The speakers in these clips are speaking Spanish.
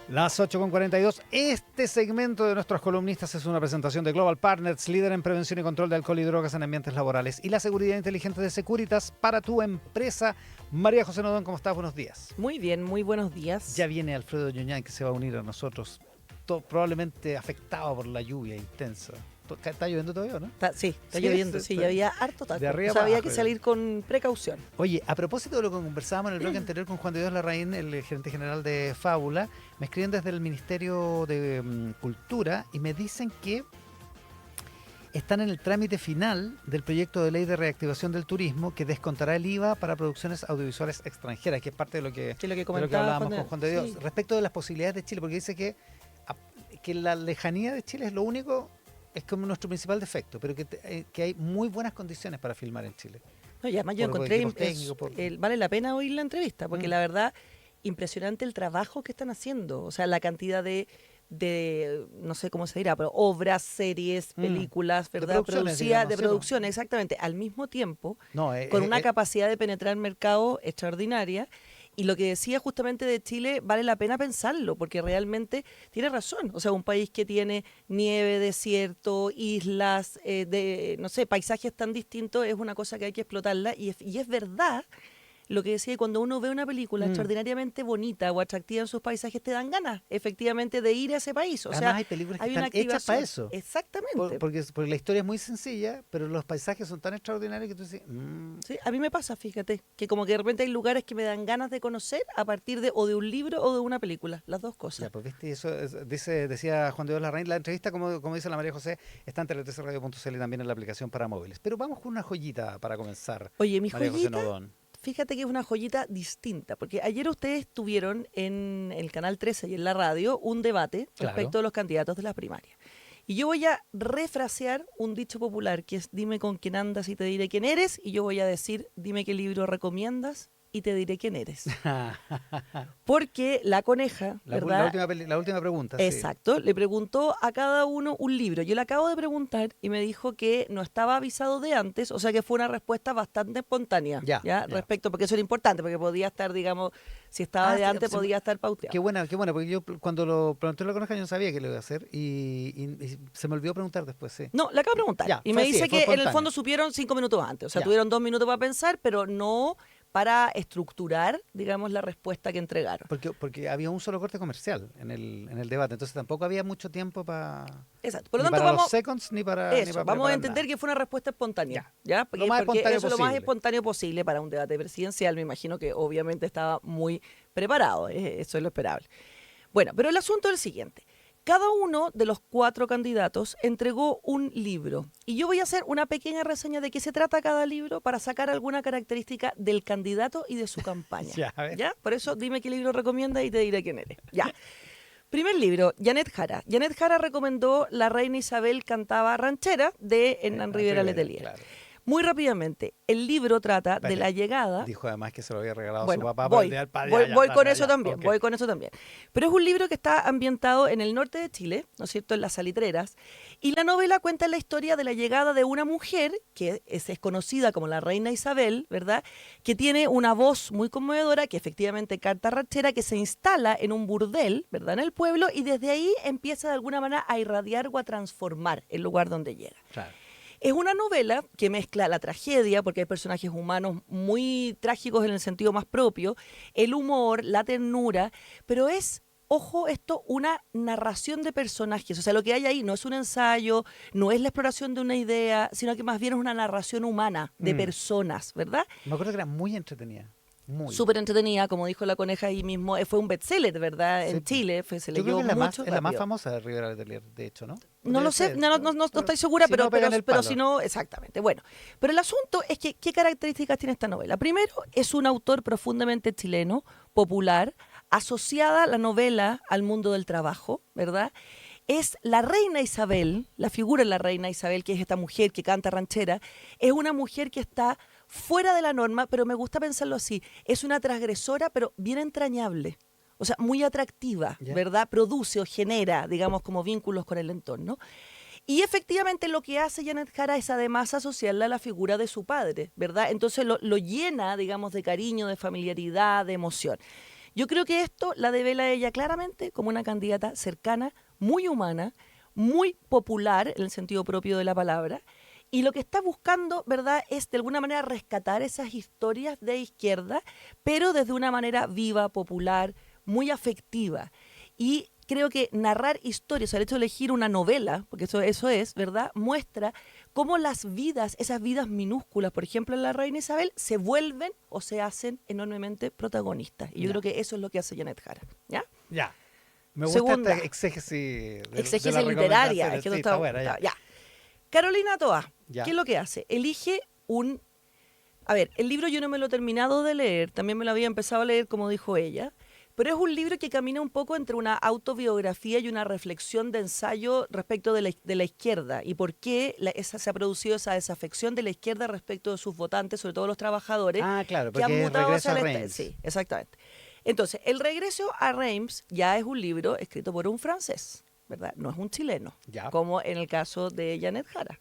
Las 8:42. Este segmento de nuestros columnistas es una presentación de Global Partners, líder en prevención y control de alcohol y drogas en ambientes laborales, y la seguridad inteligente de Securitas para tu empresa. María José Nodón, ¿cómo estás? Buenos días. Muy bien, muy buenos días. Ya viene Alfredo Ñuñán, que se va a unir a nosotros, probablemente afectado por la lluvia intensa. ¿Está lloviendo todavía, no? Sí, está lloviendo, sí, ya había harto taco. De arriba O sea, había abajo, que salir con precaución. Oye, a propósito de lo que conversábamos en el bloque anterior con Juan de Dios Larraín, el gerente general de Fábula, me escriben desde el Ministerio de Cultura y me dicen que están en el trámite final del proyecto de ley de reactivación del turismo que descontará el IVA para producciones audiovisuales extranjeras, que es parte de lo que, hablábamos con Juan de Dios, sí. Respecto de las posibilidades de Chile, porque dice que la lejanía de Chile es lo único, es como nuestro principal defecto, pero que hay muy buenas condiciones para filmar en Chile. No, y además yo encontré, vale la pena oír la entrevista, porque la verdad, impresionante el trabajo que están haciendo. O sea, la cantidad de no sé cómo se dirá, pero obras, series, películas, ¿verdad? De producción, exactamente, al mismo tiempo, con una capacidad de penetrar el mercado extraordinaria. Y lo que decía justamente de Chile, vale la pena pensarlo, porque realmente tiene razón. O sea, un país que tiene nieve, desierto, islas, no sé, paisajes tan distintos, es una cosa que hay que explotarla. Y es verdad lo que decía, cuando uno ve una película extraordinariamente bonita o atractiva en sus paisajes, te dan ganas, efectivamente, de ir a ese país. O Además, sea, hay películas que hay están hechas para eso. Exactamente. Porque la historia es muy sencilla, pero los paisajes son tan extraordinarios que tú dices... Sí, a mí me pasa, fíjate, que como que de repente hay lugares que me dan ganas de conocer a partir de o de un libro o de una película, las dos cosas. Ya, pues viste, eso decía Juan de Dios Larraín, la entrevista, como dice la María José, está en tele13radio.cl y también en la aplicación para móviles. Pero vamos con una joyita para comenzar. Oye, mi María joyita... José Nodón. Fíjate que es una joyita distinta, porque ayer ustedes tuvieron en el Canal 13 y en la radio un debate respecto de los candidatos de las primarias. Y yo voy a refrasear un dicho popular que es: dime con quién andas y te diré quién eres, y yo voy a decir: dime qué libro recomiendas y te diré quién eres. Porque la coneja, ¿verdad? La última pregunta. Exacto, sí. Le preguntó a cada uno un libro. Yo le acabo de preguntar y me dijo que no estaba avisado de antes, o sea que fue una respuesta bastante espontánea. Ya. Respecto, porque eso era importante, porque podía estar, digamos, si estaba de antes, podía estar pauteado. Qué buena, porque yo cuando lo pregunté en la coneja yo no sabía qué le iba a hacer y se me olvidó preguntar después, sí. No, le acabo de preguntar. Y me dice que en el fondo supieron 5 minutos antes, o sea, tuvieron 2 minutos para pensar, pero no para estructurar, digamos, la respuesta que entregaron. Porque había un solo corte comercial en el debate, entonces tampoco había mucho tiempo para... Exacto. Por lo tanto, para los seconds ni para... Eso, ni para vamos a entender nada. Que fue una respuesta espontánea. Porque Eso es lo más espontáneo posible para un debate presidencial. Me imagino que obviamente estaba muy preparado. Eso es lo esperable. Bueno, pero el asunto es el siguiente. Cada uno de los 4 candidatos entregó un libro y yo voy a hacer una pequeña reseña de qué se trata cada libro para sacar alguna característica del candidato y de su campaña. ¿Ya? Por eso dime qué libro recomienda y te diré quién eres. Ya. Primer libro, Janet Jara. Janet Jara recomendó La Reina Isabel cantaba ranchera de Hernán Rivera Letelier. Claro. Muy rápidamente, el libro trata de la llegada... Dijo además que se lo había regalado su papá. Voy con eso también. Pero es un libro que está ambientado en el norte de Chile, ¿no es cierto?, en las Salitreras. Y la novela cuenta la historia de la llegada de una mujer, que es conocida como la Reina Isabel, ¿verdad?, que tiene una voz muy conmovedora, que efectivamente canta ranchera, que se instala en un burdel, ¿verdad?, en el pueblo, y desde ahí empieza de alguna manera a irradiar o a transformar el lugar donde llega. Claro. Es una novela que mezcla la tragedia, porque hay personajes humanos muy trágicos en el sentido más propio, el humor, la ternura, pero es, ojo, una narración de personajes. O sea, lo que hay ahí no es un ensayo, no es la exploración de una idea, sino que más bien es una narración humana de personas, ¿verdad? Me acuerdo que era muy entretenida. Súper entretenida, como dijo la coneja ahí mismo, fue un bestseller, ¿verdad? En Chile, se leyó mucho. Es la más famosa de Rivera Letelier, de hecho, ¿no? No lo sé, no estoy segura, pero si no, exactamente. Bueno, pero el asunto es que, ¿qué características tiene esta novela? Primero, es un autor profundamente chileno, popular, asociada la novela al mundo del trabajo, ¿verdad? Es la Reina Isabel, la figura de la Reina Isabel, que es esta mujer que canta ranchera, es una mujer que está fuera de la norma, pero me gusta pensarlo así, es una transgresora, pero bien entrañable. O sea, muy atractiva, ¿verdad? Produce o genera, digamos, como vínculos con el entorno. Y efectivamente lo que hace Janet Jara es además asociarla a la figura de su padre, ¿verdad? Entonces lo llena, digamos, de cariño, de familiaridad, de emoción. Yo creo que esto la devela ella claramente como una candidata cercana, muy humana, muy popular en el sentido propio de la palabra, y lo que está buscando, ¿verdad?, es de alguna manera rescatar esas historias de izquierda, pero desde una manera viva, popular, muy afectiva. Y creo que narrar historias, o sea, el hecho de elegir una novela, porque eso es, ¿verdad?, muestra cómo las vidas, esas vidas minúsculas, por ejemplo en la Reina Isabel, se vuelven o se hacen enormemente protagonistas. Y yo creo que eso es lo que hace Janet Jara. ¿Ya? Ya. Me gusta Segunda, esta exégesis exégesis la literaria. Es que sí, no está está, buena, ya. Carolina Toa, Ya. ¿qué es lo que hace? Elige un... A ver, el libro yo no me lo he terminado de leer, también me lo había empezado a leer como dijo ella, pero es un libro que camina un poco entre una autobiografía y una reflexión de ensayo respecto de la izquierda y por qué se ha producido esa desafección de la izquierda respecto de sus votantes, sobre todo los trabajadores, Ah, claro, que han porque mutado regresa hacia a el Reims. Sí, exactamente. Entonces, El regreso a Reims ya es un libro escrito por un francés, ¿verdad? No es un chileno, Ya. como en el caso de Janet Jara.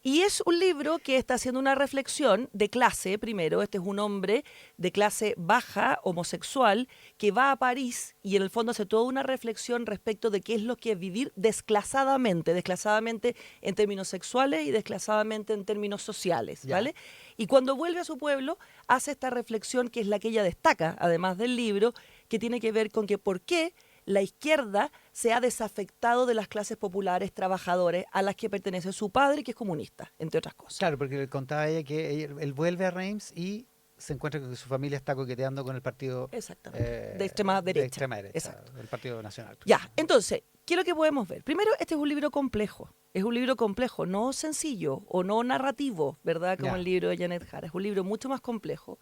Y es un libro que está haciendo una reflexión de clase, primero. Este es un hombre de clase baja, homosexual, que va a París y en el fondo hace toda una reflexión respecto de qué es lo que es vivir desclasadamente en términos sexuales y desclasadamente en términos sociales, ¿vale? Y cuando vuelve a su pueblo, hace esta reflexión que es la que ella destaca, además del libro, que tiene que ver con que por qué la izquierda se ha desafectado de las clases populares trabajadores a las que pertenece su padre, que es comunista, entre otras cosas. Claro, porque le contaba ella que él vuelve a Reims y se encuentra con que su familia está coqueteando con el partido de extrema derecha. De extrema derecha, exacto. el Partido Nacional. Ya, entonces, ¿qué es lo que podemos ver? Primero, este es un libro complejo. Es un libro complejo, no sencillo o no narrativo, ¿verdad? Como el libro de Janet Jara. Es un libro mucho más complejo.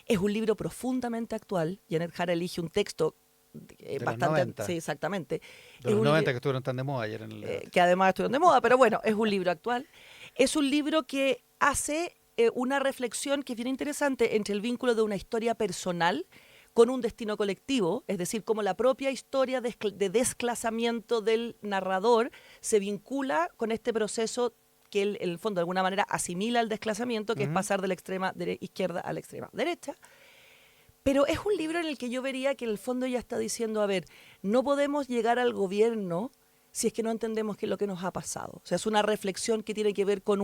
Es un libro profundamente actual. Janet Jara elige un texto bastante... Los 90. Sí, exactamente. De los 90 que estuvieron tan de moda ayer en el... que además estuvieron de moda, pero bueno, es un libro actual. Es un libro que hace una reflexión que es bien interesante entre el vínculo de una historia personal con un destino colectivo, es decir, cómo la propia historia de desclasamiento del narrador se vincula con este proceso que él, en el fondo, de alguna manera asimila el desclasamiento, que es pasar de la extrema izquierda a la extrema derecha. Pero es un libro en el que yo vería que en el fondo ella está diciendo, a ver, no podemos llegar al gobierno si es que no entendemos qué es lo que nos ha pasado. O sea, es una reflexión que tiene que ver con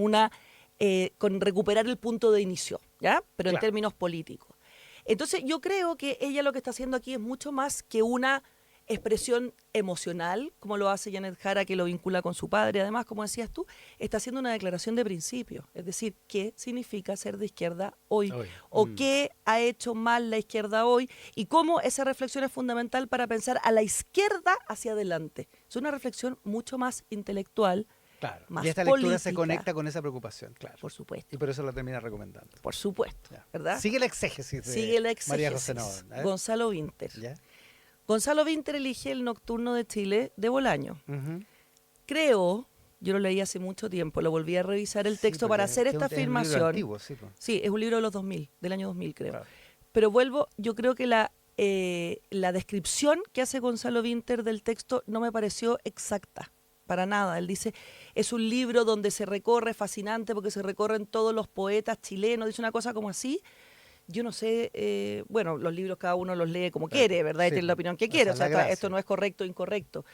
con recuperar el punto de inicio, ¿ya? Pero en términos políticos. Entonces, yo creo que ella lo que está haciendo aquí es mucho más que una expresión emocional, como lo hace Janet Jara, que lo vincula con su padre. Además, como decías tú, está haciendo una declaración de principio. Es decir, ¿qué significa ser de izquierda hoy? O qué ha hecho mal la izquierda hoy y cómo esa reflexión es fundamental para pensar a la izquierda hacia adelante. Es una reflexión mucho más intelectual, más y esta política. lectura se conecta con esa preocupación, claro. Por supuesto. Y por eso la termina recomendando. Por supuesto, ¿verdad? Sigue la exégesis de María José Nova. Gonzalo Vinter. ¿Ya? Gonzalo Vinter elige El Nocturno de Chile de Bolaño. Creo, yo lo leí hace mucho tiempo, lo volví a revisar el texto para hacer esta afirmación. Es un libro antiguo, sí, es un libro de los 2000, del año 2000 creo. Claro. Pero yo creo que la descripción que hace Gonzalo Vinter del texto no me pareció exacta, para nada. Él dice, es un libro donde se recorre, fascinante porque se recorren todos los poetas chilenos, dice una cosa como así. Yo no sé, bueno, los libros cada uno los lee como quiere, ¿verdad? Y tiene la opinión que quiere, o sea, esto no es correcto o incorrecto.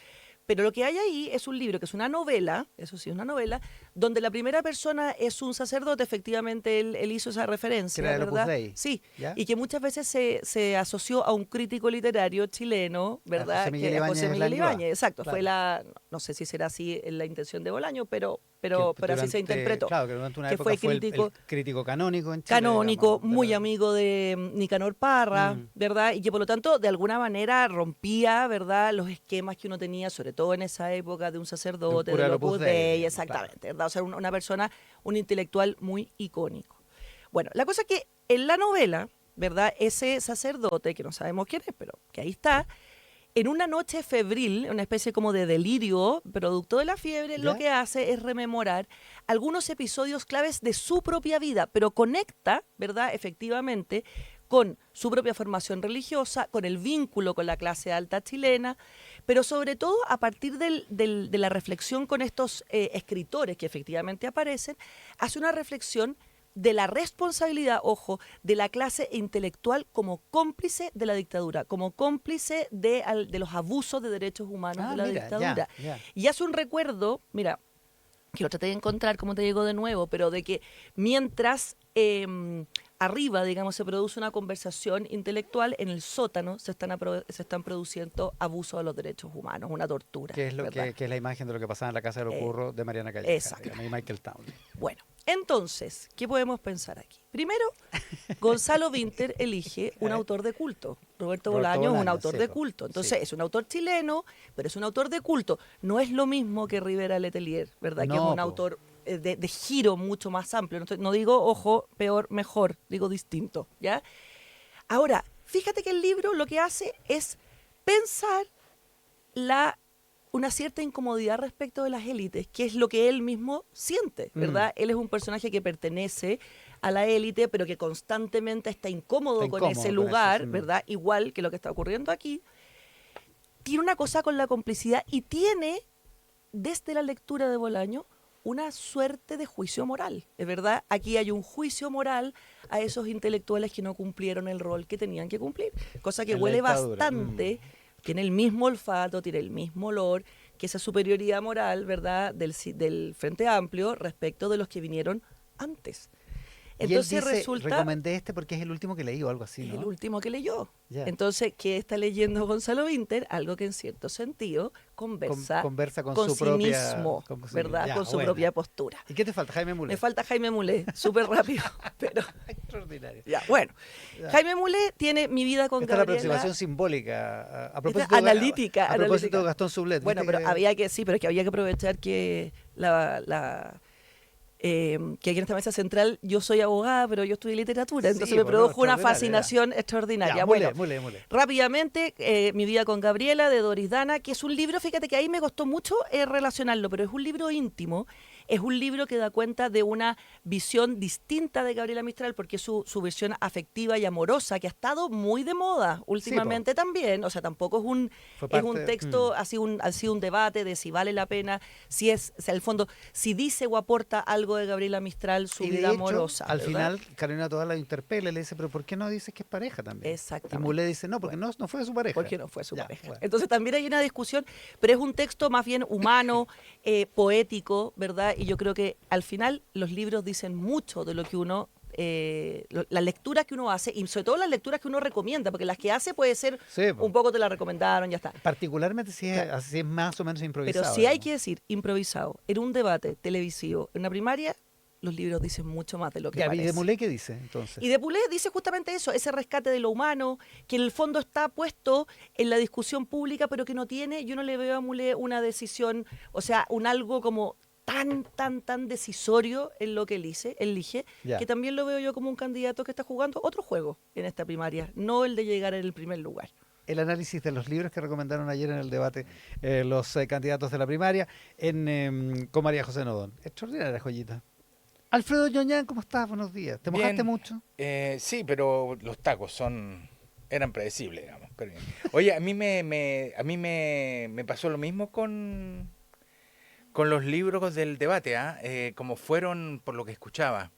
Pero lo que hay ahí es un libro que es una novela, eso sí, una novela, donde la primera persona es un sacerdote, efectivamente él hizo esa referencia, ¿verdad? Sí, ¿ya? Y que muchas veces se asoció a un crítico literario chileno, ¿verdad? José Miguel Ibáñez, exacto, claro. Fue no sé si será así la intención de Bolaño, pero así se interpretó. Claro, que durante una que época fue el crítico canónico en Chile. Canónico, digamos, muy amigo de Nicanor Parra, ¿verdad? Y que por lo tanto, de alguna manera rompía, ¿verdad?, los esquemas que uno tenía, sobre todo en esa época, de un sacerdote, de Opus Dei, exactamente, claro. ¿Verdad? O sea, una persona, un intelectual muy icónico. Bueno, la cosa es que en la novela, ¿verdad?, ese sacerdote, que no sabemos quién es, pero que ahí está, en una noche febril, una especie como de delirio producto de la fiebre, ¿ya? Lo que hace es rememorar algunos episodios claves de su propia vida, pero conecta, ¿verdad?, efectivamente, con su propia formación religiosa, con el vínculo con la clase alta chilena, pero sobre todo a partir de la reflexión con estos escritores que efectivamente aparecen, hace una reflexión de la responsabilidad, ojo, de la clase intelectual como cómplice de la dictadura, como cómplice de los abusos de derechos humanos de la dictadura. Y hace un recuerdo, mira, que lo traté de encontrar, como te digo de nuevo, pero de que mientras arriba, digamos, se produce una conversación intelectual, en el sótano se están produciendo abusos de los derechos humanos, una tortura. Que es lo que es la imagen de lo que pasaba en la Casa de los Curros de Mariana Calleja, digamos, y Michael Townley. Bueno, entonces, ¿qué podemos pensar aquí? Primero, Gonzalo Vinter elige un autor de culto. Roberto Bolaño es un autor de culto. Entonces, es un autor chileno, pero es un autor de culto. No es lo mismo que Rivera Letelier, ¿verdad? Que es un autor de giro mucho más amplio. No digo, ojo, peor, mejor, digo distinto, ¿ya? Ahora, fíjate que el libro lo que hace es pensar una cierta incomodidad respecto de las élites, que es lo que él mismo siente, ¿verdad? Él es un personaje que pertenece a la élite, pero que constantemente está incómodo con ese lugar, ¿verdad? Igual que lo que está ocurriendo aquí. Tiene una cosa con la complicidad y tiene, desde la lectura de Bolaño, una suerte de juicio moral, ¿es verdad? Aquí hay un juicio moral a esos intelectuales que no cumplieron el rol que tenían que cumplir, cosa que huele bastante, tiene el mismo olfato, tiene el mismo olor, que esa superioridad moral, ¿verdad?, del Frente Amplio respecto de los que vinieron antes. Entonces y él dice, resulta... recomendé porque es el último que leí o algo así, ¿no? Es el último que leyó. Entonces, ¿qué está leyendo Gonzalo Vinter? Algo que en cierto sentido conversa con su sí propia, mismo, ¿verdad? Con su propia postura. ¿Y qué te falta, Jaime Mulet? Me falta Jaime Mulet, súper rápido, pero... Extraordinario. Bueno, Jaime Mulet tiene Mi vida con Gabriela. Esta es la aproximación simbólica, a propósito, analítica. A propósito de Gastón Sublet. Bueno, pero había que aprovechar que que aquí en esta mesa central yo soy abogada, pero yo estudié literatura, entonces me produjo una fascinación extraordinaria. Ya, bueno, mule. Rápidamente, Mi vida con Gabriela, de Doris Dana, que es un libro, fíjate que ahí me costó mucho relacionarlo, pero es un libro íntimo, es un libro que da cuenta de una visión distinta de Gabriela Mistral, porque es su versión afectiva y amorosa, que ha estado muy de moda últimamente también, o sea, tampoco es un texto, ha sido un debate de si vale la pena, si al fondo, si dice o aporta algo de Gabriela Mistral, su vida amorosa. Al final, Carolina Tovar la interpela y le dice, pero ¿por qué no dices que es pareja también? Exactamente. Y Mulet dice, no, porque no fue su pareja. Porque no fue su pareja. Bueno. Entonces también hay una discusión, pero es un texto más bien humano, poético, ¿verdad? Y yo creo que al final los libros dicen mucho de lo que uno... las lecturas que uno hace y sobre todo las lecturas que uno recomienda, porque las que hace puede ser un poco te la recomendaron, ya está. Particularmente si es más o menos improvisado. Pero si hay que decir improvisado en un debate televisivo, en una primaria, los libros dicen mucho más de lo que parece. ¿Y de Mulet qué dice entonces? Y de Mulet dice justamente eso, ese rescate de lo humano, que en el fondo está puesto en la discusión pública, pero que no tiene, yo no le veo a Mulet una decisión, o sea, un algo como tan decisorio en lo que elige, que también lo veo yo como un candidato que está jugando otro juego en esta primaria, no el de llegar en el primer lugar. El análisis de los libros que recomendaron ayer en el debate los candidatos de la primaria con María José Nodón. Extraordinaria joyita. Alfredo Ñoñán, ¿cómo estás? Buenos días. ¿Te mojaste mucho? Sí, pero los tacos eran predecibles, digamos. Pero, oye, a mí me pasó lo mismo con los libros del debate, como fueron, por lo que escuchaba,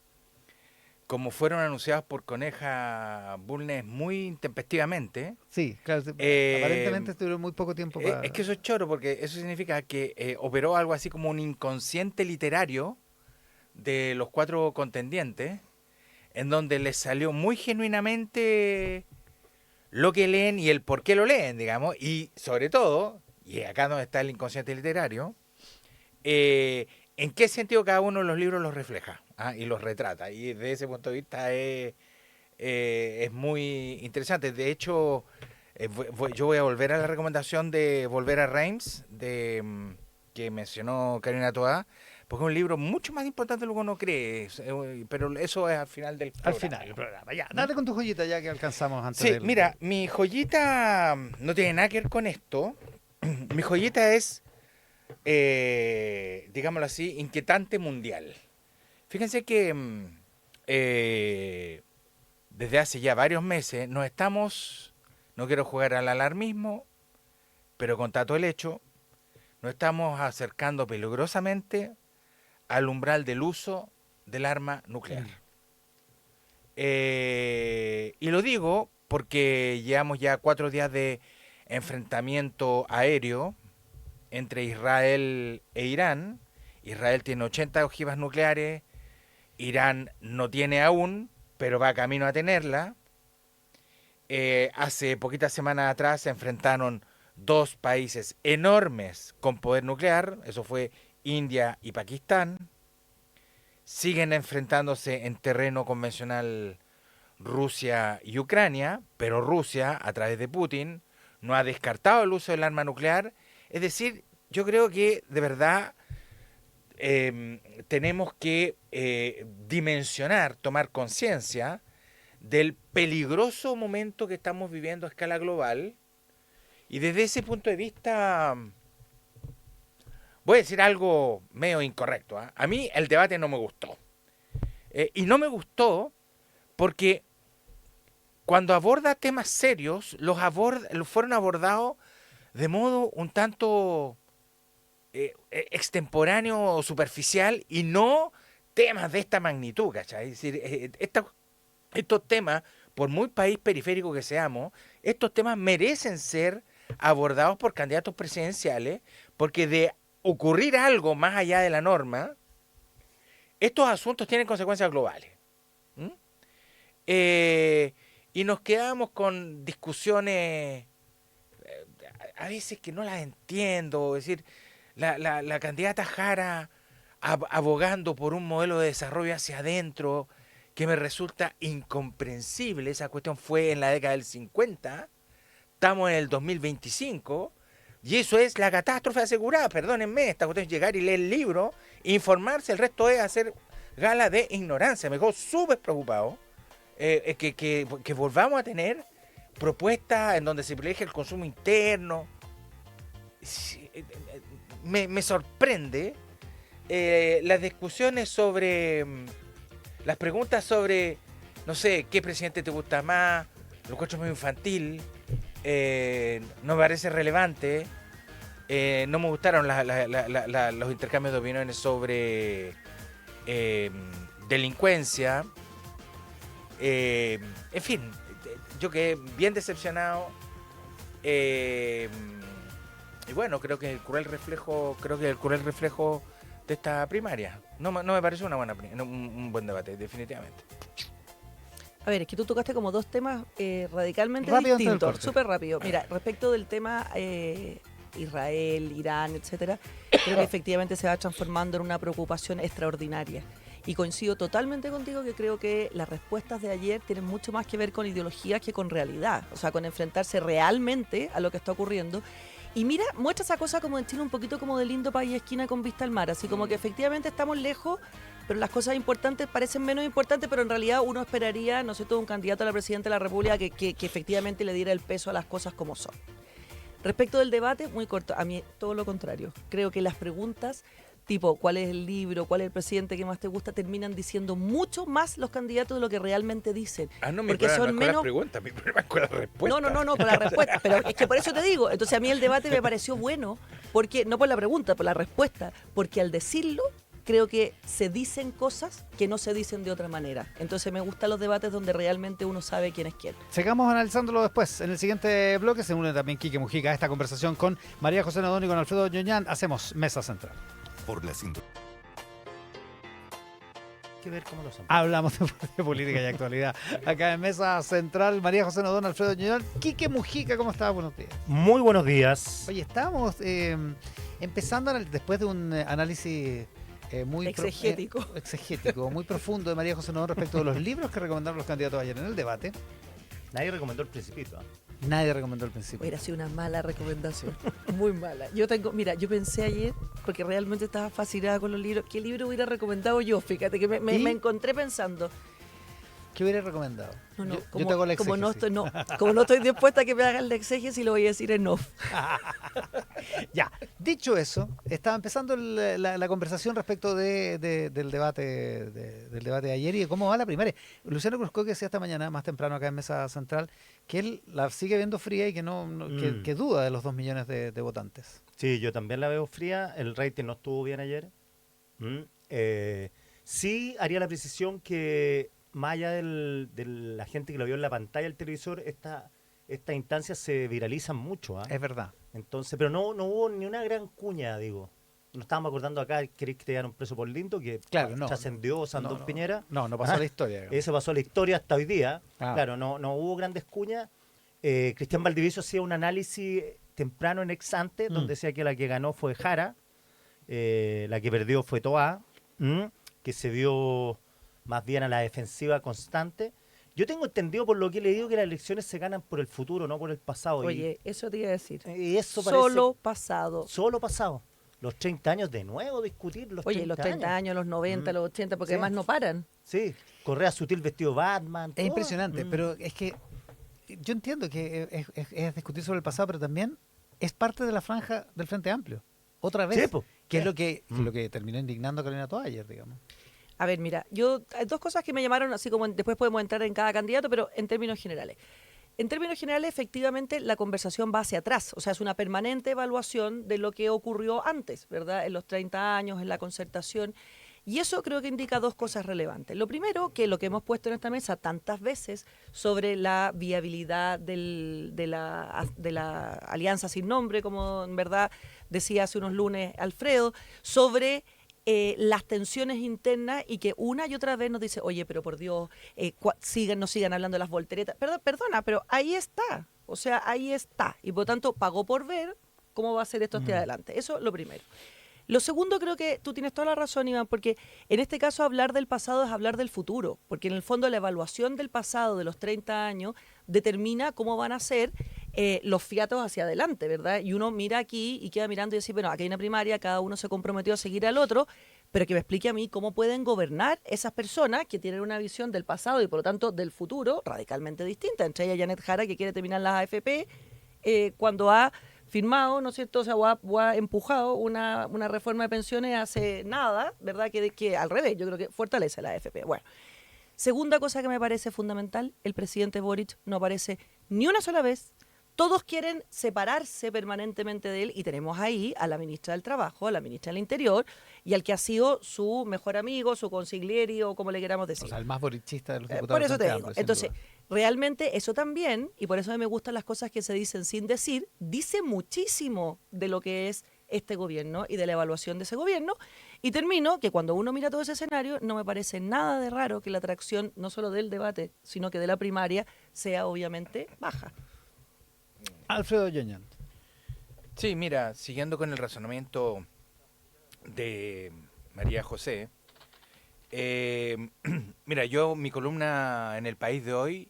como fueron anunciados por Coneja Bulnes muy intempestivamente. Sí, claro, aparentemente estuvieron muy poco tiempo para... Es que eso es choro, porque eso significa que operó algo así como un inconsciente literario de los cuatro contendientes, en donde les salió muy genuinamente lo que leen y el por qué lo leen, digamos, y sobre todo, y acá donde está el inconsciente literario, en qué sentido cada uno de los libros los refleja y los retrata. Y desde ese punto de vista es muy interesante. De hecho, yo voy a volver a la recomendación de Volver a Reims, que mencionó Carolina Toá, porque es un libro mucho más importante de lo que uno cree, pero eso es al final del programa. Al final del programa, ya. Dale con tu joyita ya que alcanzamos antes Sí, mira, mi joyita no tiene nada que ver con esto. Mi joyita es... digámoslo así, inquietante mundial. Fíjense que desde hace ya varios meses no quiero jugar al alarmismo, pero con tato el hecho, nos estamos acercando peligrosamente al umbral del uso del arma nuclear. Y lo digo porque llevamos ya 4 días de enfrentamiento aéreo entre Israel e Irán. Israel tiene 80 ojivas nucleares, Irán no tiene aún, pero va camino a tenerla. Hace poquitas semanas atrás se enfrentaron dos países enormes con poder nuclear, eso fue India y Pakistán. Siguen enfrentándose en terreno convencional Rusia y Ucrania, pero Rusia, a través de Putin, no ha descartado el uso del arma nuclear. Es decir, yo creo que de verdad tenemos que dimensionar, tomar conciencia del peligroso momento que estamos viviendo a escala global. Y desde ese punto de vista, voy a decir algo medio incorrecto, ¿eh? A mí el debate no me gustó. Y no me gustó porque cuando aborda temas serios, los fueron abordados de modo un tanto extemporáneo o superficial y no temas de esta magnitud, ¿cachai? Es decir, estos temas, por muy país periférico que seamos, estos temas merecen ser abordados por candidatos presidenciales, porque de ocurrir algo más allá de la norma, estos asuntos tienen consecuencias globales. Y nos quedamos con discusiones a veces que no las entiendo. Es decir, la candidata Jara abogando por un modelo de desarrollo hacia adentro que me resulta incomprensible. Esa cuestión fue en la década del 50, estamos en el 2025 y eso es la catástrofe asegurada. Perdónenme, esta cuestión es llegar y leer el libro, informarse, el resto es hacer gala de ignorancia. Me dejó súper preocupado que volvamos a tener propuestas en donde se privilegia el consumo interno. Me sorprende las discusiones sobre, las preguntas sobre, no sé, qué presidente te gusta más, lo encuentro muy infantil, no me parece relevante, no me gustaron los intercambios de opiniones sobre delincuencia, en fin, yo quedé bien decepcionado. Y bueno, creo que el cruel reflejo de esta primaria. No me parece un buen debate, definitivamente. A ver, es que tú tocaste como dos temas radicalmente Rápido distintos, súper rápido. Mira, respecto del tema Israel, Irán, etcétera, creo que efectivamente se va transformando en una preocupación extraordinaria. Y coincido totalmente contigo que creo que las respuestas de ayer tienen mucho más que ver con ideologías que con realidad, o sea, con enfrentarse realmente a lo que está ocurriendo. Y mira, muestra esa cosa como en Chile un poquito como de lindo país esquina con vista al mar, así como que efectivamente estamos lejos, pero las cosas importantes parecen menos importantes, pero en realidad uno esperaría, no sé, todo un candidato a la presidencia de la República que efectivamente le diera el peso a las cosas como son. Respecto del debate, muy corto, a mí todo lo contrario. Creo que las preguntas tipo cuál es el libro, cuál es el presidente que más te gusta, terminan diciendo mucho más los candidatos de lo que realmente dicen. No, mi problema no es con las preguntas, mi problema es con la respuesta. No, con la respuesta. Pero es que por eso te digo, entonces a mí el debate me pareció bueno, porque no por la pregunta, por la respuesta, porque al decirlo, creo que se dicen cosas que no se dicen de otra manera. Entonces me gustan los debates donde realmente uno sabe quién es quién. Sigamos analizándolo después. En el siguiente bloque se une también Quique Mujica a esta conversación con María José Nodón y con Alfredo Ñoñán. Hacemos Mesa Central. Por la cinta. Que ver cómo lo son. Hablamos de política y actualidad. Acá en Mesa Central, María José Nodón, Alfredo Ñoñán. Quique Mujica, ¿cómo estás? Buenos días. Muy buenos días. Oye, estábamos empezando después de un análisis muy exegético, muy profundo de María José Nodón respecto de los libros que recomendaron los candidatos ayer en el debate. Nadie recomendó El Principito. Nadie recomendó El Principito. Hubiera sido una mala recomendación, muy mala. Yo pensé ayer, porque realmente estaba fascinada con los libros, ¿qué libro hubiera recomendado yo? Fíjate que me encontré pensando. ¿Qué hubiera recomendado? Yo te hago la exégesis. Como no estoy dispuesta a que me hagan la exégesis, lo voy a decir en off. Ya, dicho eso, estaba empezando la conversación respecto del debate de ayer y de cómo va la primaria. Luciano Cruzco que decía esta mañana, más temprano acá en Mesa Central, que él la sigue viendo fría y que que duda de los 2 millones de votantes. Sí, yo también la veo fría. El rating no estuvo bien ayer. Sí haría la precisión que más allá de la gente que lo vio en la pantalla del televisor, estas instancias se viralizan mucho. Es verdad. Entonces, pero no hubo ni una gran cuña, digo. Nos estábamos acordando acá, ¿queréis que te dieran un preso por lindo? Que Claro, no. trascendió Sandor Piñera. No pasó Ajá. la historia. digamos. Eso pasó a la historia hasta hoy día. Ah. Claro, no hubo grandes cuñas. Cristian Valdivieso hacía un análisis temprano en ex ante, donde decía que la que ganó fue Jara, la que perdió fue Toá, que se vio más bien a la defensiva constante. Yo tengo entendido por lo que he leído que las elecciones se ganan por el futuro, no por el pasado. Oye, eso te iba a decir. Y eso parece Solo pasado. solo pasado. Los 30 años de nuevo discutir los 30 Oye, los 30 años, los 90, los 80, porque Sí. además no paran. Sí, Correa Sutil vestido Batman. Es todo. impresionante, pero es que yo entiendo que es discutir sobre el pasado, pero también es parte de la franja del Frente Amplio. Otra vez. Sí, po. Que es lo que terminó indignando a Carolina Toá ayer, digamos. A ver, mira, hay dos cosas que me llamaron, así como después podemos entrar en cada candidato, pero en términos generales. En términos generales, efectivamente, la conversación va hacia atrás. O sea, es una permanente evaluación de lo que ocurrió antes, ¿verdad? En los 30 años, en la concertación. Y eso creo que indica dos cosas relevantes. Lo primero, que lo que hemos puesto en esta mesa tantas veces sobre la viabilidad de la alianza sin nombre, como en verdad decía hace unos lunes Alfredo, sobre las tensiones internas y que una y otra vez nos dice, oye, pero por Dios, no sigan hablando de las volteretas. Perdona, pero ahí está. O sea, ahí está. Y por lo tanto, pagó por ver cómo va a ser esto hacia adelante. Eso lo primero. Lo segundo, creo que tú tienes toda la razón, Iván, porque en este caso hablar del pasado es hablar del futuro, porque en el fondo la evaluación del pasado de los 30 años determina cómo van a ser los fiatos hacia adelante, ¿verdad? Y uno mira aquí y queda mirando y dice, bueno, aquí hay una primaria, cada uno se comprometió a seguir al otro, pero que me explique a mí cómo pueden gobernar esas personas que tienen una visión del pasado y por lo tanto del futuro radicalmente distinta. Entre ella Janet Jara, que quiere terminar las AFP, cuando ha firmado, ¿no es cierto? O sea, o ha empujado una reforma de pensiones hace nada, ¿verdad? Que al revés, yo creo que fortalece la AFP. Bueno, segunda cosa que me parece fundamental, el presidente Boric no aparece ni una sola vez. Todos quieren separarse permanentemente de él y tenemos ahí a la ministra del Trabajo, a la ministra del Interior y al que ha sido su mejor amigo, su consigliere o como le queramos decir. O sea, el más borichista de los diputados. Por eso del te Frente digo. Amplio, sin Entonces, duda. realmente eso también, y por eso a mí me gustan las cosas que se dicen sin decir, dice muchísimo de lo que es este gobierno y de la evaluación de ese gobierno. Y termino que cuando uno mira todo ese escenario, no me parece nada de raro que la atracción no solo del debate, sino que de la primaria sea obviamente baja. Alfredo Yoñan. Sí, mira, siguiendo con el razonamiento de María José, mira, yo mi columna en El País de hoy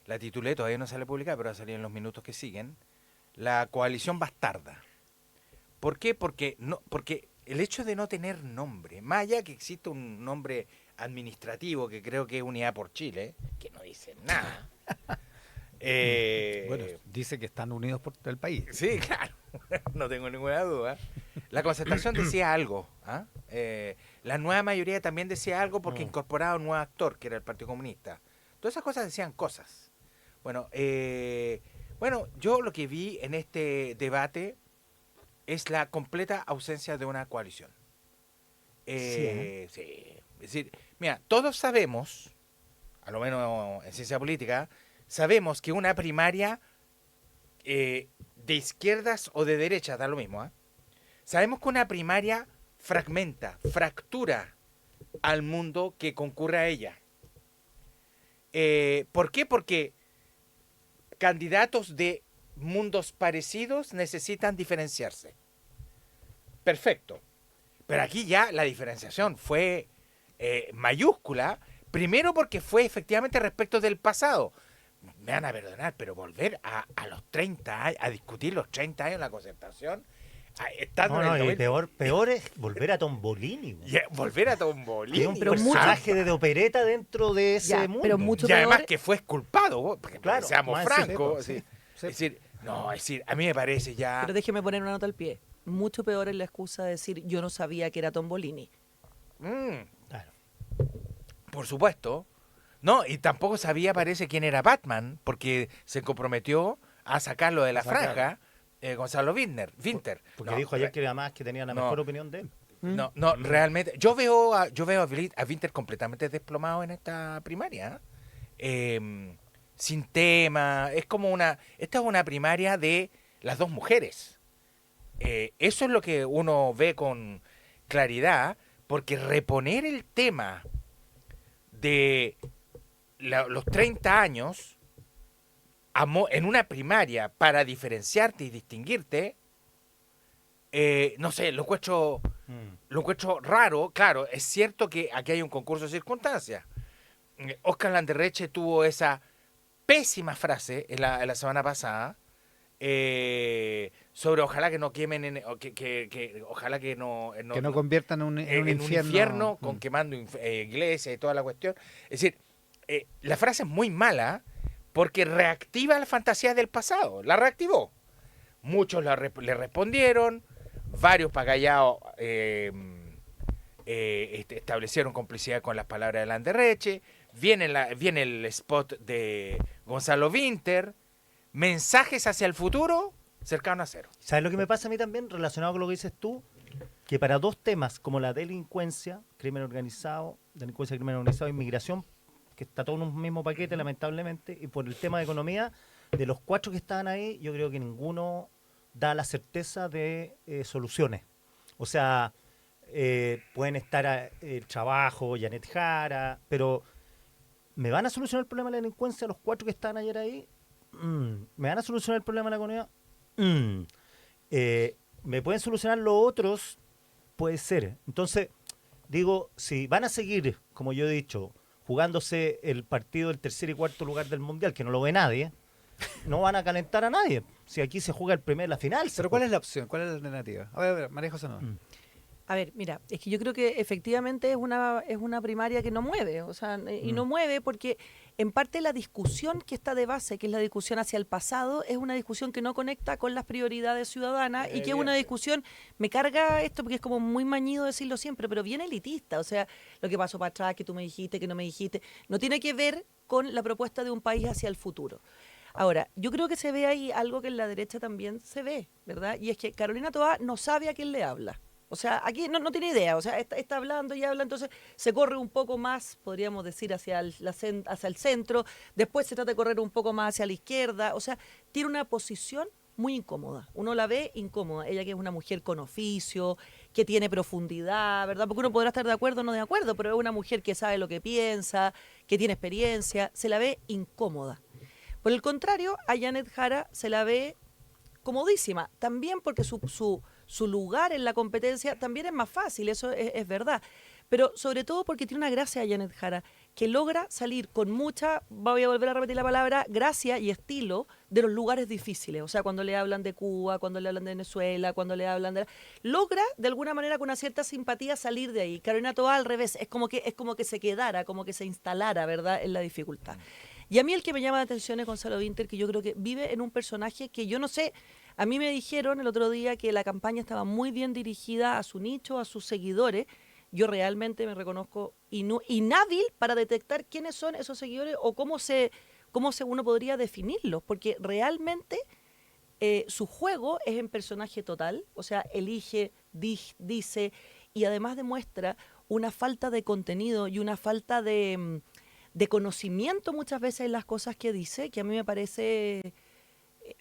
la titulé, todavía no sale publicada, pero va a salir en los minutos que siguen, La coalición bastarda. ¿Por qué? Porque el hecho de no tener nombre, más allá que existe un nombre administrativo que creo que es Unidad por Chile, que no dice nada. Bueno, dice que están unidos por el país. Sí, claro, no tengo ninguna duda. La concertación decía algo. ¿Ah? La nueva mayoría también decía algo porque incorporaba un nuevo actor, que era el Partido Comunista. Todas esas cosas decían cosas. Bueno, yo lo que vi en este debate es la completa ausencia de una coalición. Sí. Es decir, mira, todos sabemos, a lo menos en ciencia política, sabemos que una primaria de izquierdas o de derechas, da lo mismo, ¿eh? Sabemos que una primaria fractura al mundo que concurre a ella. ¿Por qué? Porque candidatos de mundos parecidos necesitan diferenciarse. Perfecto. Pero aquí ya la diferenciación fue mayúscula, primero porque fue efectivamente respecto del pasado. Me van a perdonar, pero volver a los 30 años, a discutir los 30 años en la concertación, estando en el peor es volver a Tombolini. Volver a Tombolini. Un personaje de opereta dentro de ese mundo. Pero mucho y además peor que fue exculpado, porque claro, seamos francos. Sí. Es decir, a mí me parece ya... Pero déjeme poner una nota al pie. Mucho peor es la excusa de decir yo no sabía que era Tombolini. Claro. Por supuesto. No, y tampoco sabía, parece, quién era Batman, porque se comprometió a sacarlo de la franja Gonzalo Winter. Porque dijo ayer que además que tenía la mejor opinión de él. No, no, realmente. Yo veo a Winter completamente desplomado en esta primaria. Sin tema. Es como esta es una primaria de las dos mujeres. Eso es lo que uno ve con claridad, porque reponer el tema de los 30 años en una primaria para diferenciarte y distinguirte, no sé, lo encuentro raro. Claro, es cierto que aquí hay un concurso de circunstancias. Oscar Landerreche tuvo esa pésima frase en la semana pasada sobre ojalá que no quemen, ojalá que no conviertan en un infierno con quemando iglesias y toda la cuestión. Es decir, la frase es muy mala porque reactiva las fantasías del pasado. La reactivó. Muchos le respondieron, varios pagallados establecieron complicidad con las palabras de Landerreche. Viene el spot de Gonzalo Winter. Mensajes hacia el futuro cercano a cero. ¿Sabes lo que me pasa a mí también, relacionado con lo que dices tú? Que para dos temas como la delincuencia, crimen organizado e inmigración, que está todo en un mismo paquete, lamentablemente, y por el tema de economía, de los 4 que estaban ahí, yo creo que ninguno da la certeza de soluciones. O sea, pueden estar Trabajo, Janet Jara, pero ¿me van a solucionar el problema de la delincuencia los 4 que estaban ayer ahí? ¿Me van a solucionar el problema de la economía? ¿Me pueden solucionar los otros? Puede ser. Entonces, digo, si van a seguir, como yo he dicho, jugándose el partido del tercer y cuarto lugar del Mundial, que no lo ve nadie, no van a calentar a nadie. Si aquí se juega la final. Pero ¿cuál es la opción? ¿Cuál es la alternativa? A ver, María José, no. A ver, mira, es que yo creo que efectivamente es una primaria que no mueve, o sea, y no mueve porque en parte la discusión que está de base, que es la discusión hacia el pasado, es una discusión que no conecta con las prioridades ciudadanas y que es una discusión, me carga esto porque es como muy mañido decirlo siempre, pero bien elitista, o sea, lo que pasó para atrás, que tú me dijiste, que no me dijiste, no tiene que ver con la propuesta de un país hacia el futuro. Ahora, yo creo que se ve ahí algo que en la derecha también se ve, ¿verdad? Y es que Carolina Toá no sabe a quién le habla. O sea, aquí no tiene idea, o sea, está hablando y habla, entonces se corre un poco más, podríamos decir, hacia el centro, después se trata de correr un poco más hacia la izquierda, o sea, tiene una posición muy incómoda, uno la ve incómoda, ella que es una mujer con oficio, que tiene profundidad, ¿verdad? Porque uno podrá estar de acuerdo o no de acuerdo, pero es una mujer que sabe lo que piensa, que tiene experiencia, se la ve incómoda. Por el contrario, a Janet Jara se la ve comodísima, también porque su lugar en la competencia también es más fácil, eso es verdad. Pero sobre todo porque tiene una gracia Janet Jara, que logra salir con mucha, voy a volver a repetir la palabra, gracia y estilo de los lugares difíciles. O sea, cuando le hablan de Cuba, cuando le hablan de Venezuela, cuando le hablan de... Logra, de alguna manera, con una cierta simpatía salir de ahí. Carolina Toá al revés, es como que se quedara, como que se instalara, ¿verdad?, en la dificultad. Y a mí el que me llama la atención es Gonzalo Winter, que yo creo que vive en un personaje que yo no sé, a mí me dijeron el otro día que la campaña estaba muy bien dirigida a su nicho, a sus seguidores. Yo realmente me reconozco inhábil para detectar quiénes son esos seguidores o cómo uno podría definirlos, porque realmente su juego es en personaje total, o sea, elige, dice y además demuestra una falta de contenido y una falta de conocimiento muchas veces en las cosas que dice, que a mí me parece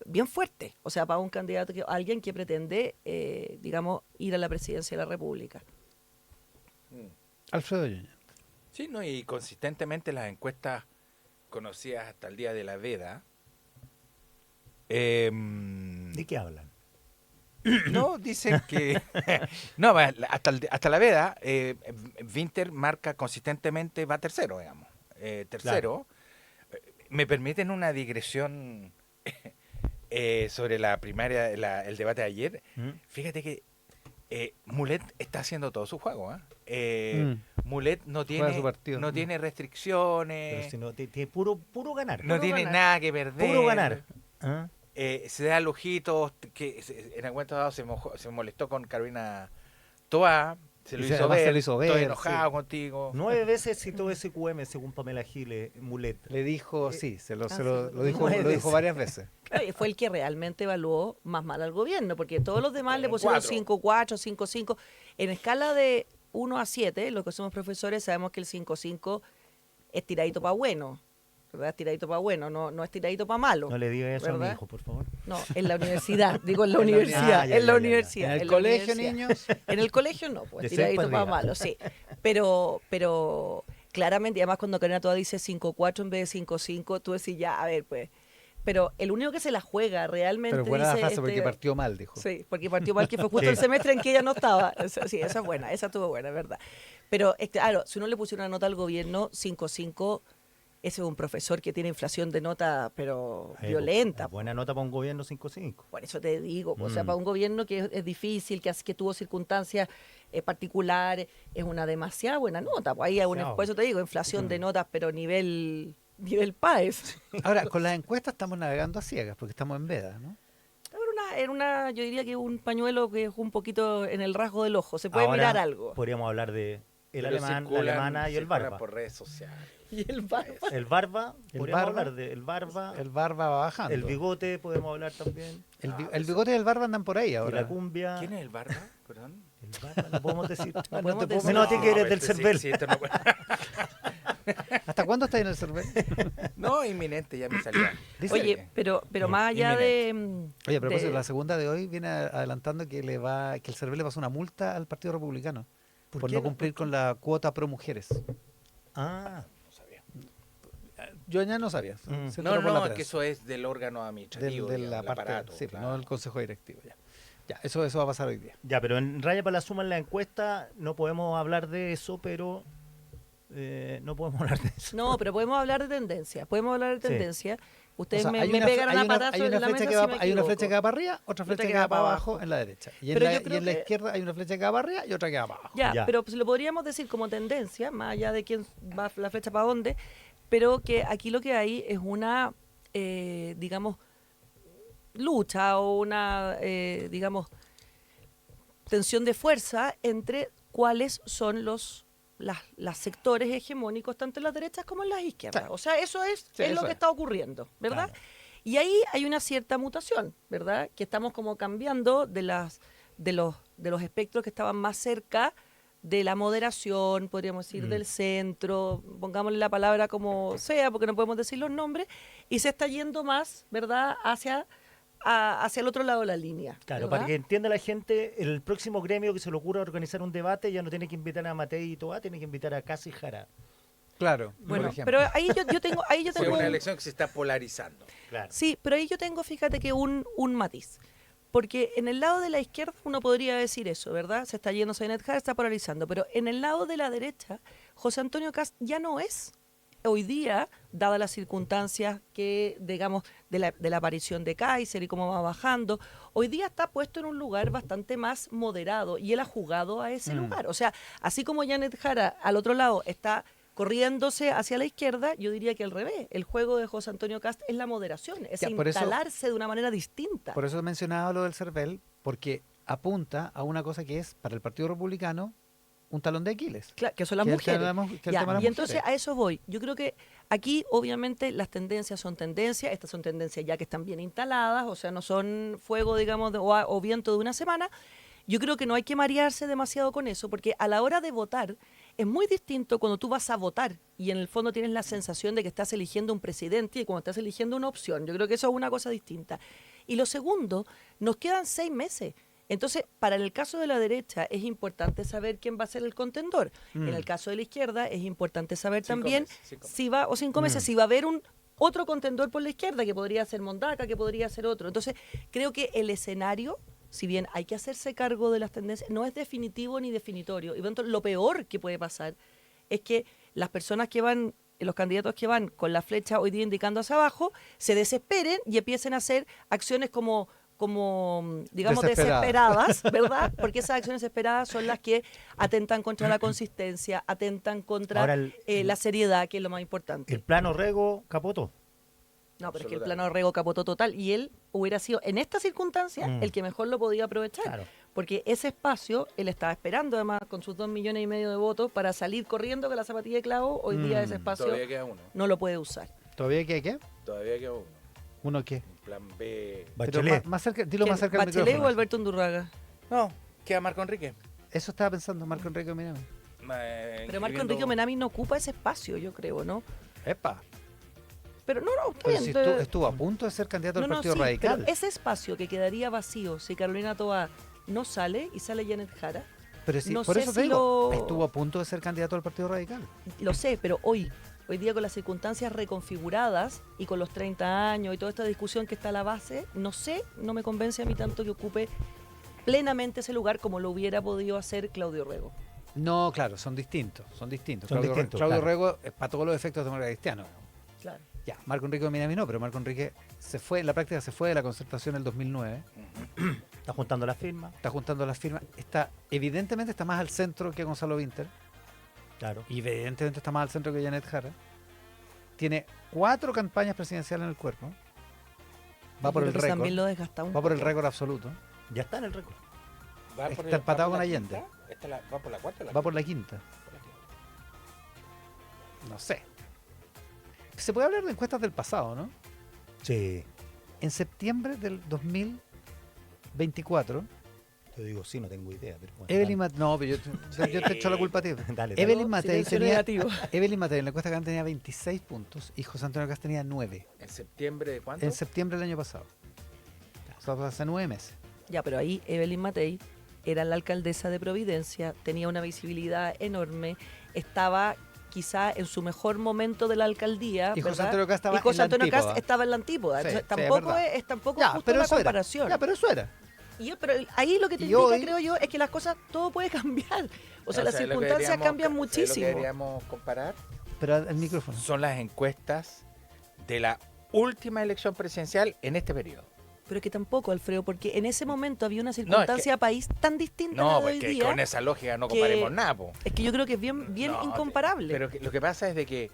bien fuerte, o sea, para un candidato, alguien que pretende, digamos, ir a la presidencia de la República. Alfredo Yuña. Sí, ¿no? Y consistentemente las encuestas conocidas hasta el día de la veda. ¿De qué hablan? No, dicen que... no, hasta la veda, Winter marca consistentemente, va tercero, digamos. Tercero. Claro. Me permiten una digresión sobre la primaria, el debate de ayer. Fíjate que Mulet está haciendo todo su juego. Mulet no tiene restricciones. Pero si no, tiene puro ganar. No tiene nada que perder. Puro ganar. Se da lujitos, que en algún momento dado se molestó con Carolina Toá, Se lo Y hizo además ver, se lo hizo ver, estoy sí. enojado contigo. 9 veces citó SQM según Pamela Giles, Mulet. Le dijo, sí, lo sí, dijo, nueve lo dijo veces. varias veces. Claro, y fue el que realmente evaluó más mal al gobierno, porque todos los demás le Como pusieron 4. 5,4, 5,5. En escala de 1 a 7, los que somos profesores sabemos que el 5,5 es tiradito para bueno, ¿verdad? Es tiradito para bueno, no es tiradito para malo. No le diga eso a mi ¿verdad? hijo, por favor. No, en la universidad, digo en la En la universidad, Ah, ya, en la ya, ya, ya. universidad. En el la colegio, universidad. niños. En el colegio no, pues De 6 tiradito para para arriba. malo, sí. Pero claramente, y además cuando Karina Toa dice 5,4 en vez de 5,5, tú decís ya, a ver, pues. Pero el único que se la juega realmente Pero buena la dice, frase porque partió mal, dijo. Sí, porque partió mal, que fue justo Sí. el semestre en que ella no estaba. Sí, esa es buena, esa estuvo buena, es verdad. Pero, claro, si uno le pusiera una nota al gobierno, 5,5, ese es un profesor que tiene inflación de nota, pero violenta. Buena nota para un gobierno 5-5. Por eso te digo, o sea, Mm. para un gobierno que es difícil, que tuvo circunstancias particulares, es una demasiada buena nota. Pues ahí hay Demasiado. por eso te digo, inflación de notas, pero nivel PAES. Ahora, con las encuestas estamos navegando a ciegas porque estamos en veda, ¿no? Yo diría que un pañuelo que es un poquito en el rasgo del ojo, se puede Ahora mirar algo. Podríamos hablar de el Pero alemán, la circulan- alemana y el circulan barba. por redes sociales. Y el barba. El barba, El podríamos barba. hablar de el barba, El barba va bajando. el bigote, podemos hablar también. El bigote y el barba andan por ahí Y ahora. la cumbia. ¿Quién es el barba? Perdón. El barba, no podemos decir. No te podemos puedo- decir. Menos a ti que eres del sí, CERVEL. sí, esto no, ¿Hasta cuándo estás en el cervel? no, inminente, ya me salía. Dice- Oye, pero más allá de... Oye, a propósito, de- la segunda de hoy viene adelantando que que el CERVEL le pasó una multa al Partido Republicano por qué no no? cumplir con la cuota pro mujeres. Ah, No sabía. Yo ya no sabía. Mm. se No, enteró por la es que prensa. eso es del órgano administrativo, de digamos, la del parte, aparato, sí, claro. no del consejo directivo. Ya, eso va a pasar hoy día. ya, pero en raya para la suma en la encuesta no podemos hablar de eso, pero no podemos hablar de eso. No, pero podemos hablar de tendencia. Podemos hablar de Sí. tendencia. Ustedes O sea, me hay una- pegan hay una una- patazo hay una en la flecha mesa que si va, me hay una flecha equivoco. que va para arriba, otra flecha que va para abajo en la derecha. Y Pero en yo la, creo y en la que- izquierda hay una flecha que va para arriba y otra que va para abajo. Ya, Ya. pero pues lo podríamos decir como tendencia, más allá de quién va la flecha para dónde, pero que aquí lo que hay es una, digamos, lucha o una, digamos, tensión de fuerza entre cuáles son las sectores hegemónicos tanto en las derechas como en las izquierdas. Claro. O sea, eso es, Sí, es lo eso que es. está ocurriendo, ¿verdad? Claro. Y ahí hay una cierta mutación, ¿verdad? Que estamos como cambiando de los espectros que estaban más cerca de la moderación, podríamos decir, del centro, pongámosle la palabra como sea, porque no podemos decir los nombres, y se está yendo más, ¿verdad?, hacia el otro lado de la línea. Claro, ¿verdad? para que entienda la gente, el próximo gremio que se le ocurra organizar un debate ya no tiene que invitar a Matei y Toá, tiene que invitar a Casi Jara. Claro, Bueno, por ejemplo. pero ahí yo tengo... Ahí yo Sí, tengo una un- elección que se está polarizando. Claro. Sí, pero ahí yo tengo, fíjate que un matiz. Porque en el lado de la izquierda uno podría decir eso, ¿verdad? Se está yendo Sainet Jara, está polarizando. Pero en el lado de la derecha, José Antonio Kast ya no es hoy día, dadas las circunstancias que, digamos, de la aparición de Kaiser y cómo va bajando, hoy día está puesto en un lugar bastante más moderado y él ha jugado a ese lugar. O sea, así como Janet Jara al otro lado está corriéndose hacia la izquierda, yo diría que al revés. El juego de José Antonio Kast es la moderación, es Ya, por eso- instalarse de una manera distinta. Por eso mencionaba lo del CERVEL, porque apunta a una cosa que es, para el Partido Republicano, un talón de Aquiles. Claro, que son las Que es el mujeres. tema de las mu- que el Ya, tema de las y entonces mujeres. a eso voy. Yo creo que aquí obviamente las tendencias son tendencias, estas son tendencias ya que están bien instaladas, o sea, no son fuego, digamos, o viento de una semana. Yo creo que no hay que marearse demasiado con eso, porque a la hora de votar es muy distinto cuando tú vas a votar y en el fondo tienes la sensación de que estás eligiendo un presidente y cuando estás eligiendo una opción. Yo creo que eso es una cosa distinta. Y lo segundo, nos quedan 6 meses. Entonces, para el caso de la derecha es importante saber quién va a ser el contendor. En el caso de la izquierda es importante saber 5 también meses, 5 meses. si va, o 5 meses, si va a haber otro contendor por la izquierda, que podría ser Mondaca, que podría ser otro. Entonces, creo que el escenario, si bien hay que hacerse cargo de las tendencias, no es definitivo ni definitorio. Y por lo tanto, lo peor que puede pasar es que las personas que van, los candidatos que van con la flecha hoy día indicando hacia abajo, se desesperen y empiecen a hacer acciones como digamos, desesperadas, ¿verdad? Porque esas acciones desesperadas son las que atentan contra la consistencia, atentan contra Ahora la seriedad, que es lo más importante. El plano Rego capotó. No, pero es que el plano Rego capotó total y él hubiera sido, en esta circunstancia, el que mejor lo podía aprovechar. Claro. Porque ese espacio, él estaba esperando además con sus 2,5 millones de votos para salir corriendo con la zapatilla de clavo. Hoy día ese espacio Todavía queda uno. no lo puede usar. ¿Todavía qué? Todavía queda uno. ¿Uno qué? Un plan B. Pero Bachelet. más cerca, dilo más cerca del ¿Bachelet micrófono. o Alberto Undurraga? No, queda Marco Enrique. Eso estaba pensando Marco Enrique Minami. Pero Marco Enrique Menami no ocupa ese espacio, yo creo, ¿no? Epa. Pero no, está Pero bien. si te- estuvo a punto de ser candidato no, al no, Partido sí, Radical. pero ese espacio que quedaría vacío si Carolina Toá no sale y sale Janet Jara, Pero sí, no por sé eso si te digo, lo- estuvo a punto de ser candidato al Partido Radical. lo sé, pero hoy día con las circunstancias reconfiguradas y con los 30 años y toda esta discusión que está a la base, no sé, no me convence a mí tanto que ocupe plenamente ese lugar como lo hubiera podido hacer Claudio Rego. No, claro, son distintos. Son Claudio, distintos, Claudio claro. Rego es para todos los efectos de democracia cristiano. Claro. Ya, Marco Enrique Minami no, pero Marco Enrique se fue, en la práctica se fue de la concertación en el 2009. Está juntando las firmas. Está juntando las firmas. Evidentemente está más al centro que Gonzalo Winter. Claro. Y evidentemente está más al centro que Janet Jara. Tiene 4 campañas presidenciales en el cuerpo. Va Yo por creo el que récord. también lo desgasta un Va por el poco. récord absoluto. Ya está en el récord. Está empatado con Allende. ¿Va por la cuarta o la Va por la quinta. No sé. Se puede hablar de encuestas del pasado, ¿no? Sí. En septiembre del 2024, Te digo, sí, no tengo idea. Pero bueno, Evelyn Matei. No, pero yo te echo la culpa a ti. dale. Dale. Evelyn Matei Silencio tenía. negativo. Evelyn Matei en la encuesta que tenía 26 puntos y José Antonio Cast tenía 9. ¿En septiembre de cuánto? En septiembre del año pasado. O sea, hace 9 meses. Ya, pero ahí Evelyn Matei era la alcaldesa de Providencia, tenía una visibilidad enorme, estaba quizá en su mejor momento de la alcaldía. Y José ¿verdad? Antonio Cast estaba Y José en la Antonio Cast antípoda. estaba en la antípoda. Sí, Entonces, sí, es tampoco verdad. es tampoco Ya, justo pero la eso era. comparación. Ya, pero eso era. Pero ahí lo que te Y indica, hoy- creo yo, es que las cosas, todo puede cambiar. O sea, las ¿sabes lo que circunstancias deberíamos- cambian ¿sabes lo que muchísimo. deberíamos comparar? Pero el micrófono. Son las encuestas de la última elección presidencial en este periodo. Pero que tampoco, Alfredo, porque en ese momento había una circunstancia país tan distinta a No, la de pues hoy que día. con esa lógica no que- comparemos nada, po. Es que yo creo que es bien No, incomparable. Pero lo que pasa es de que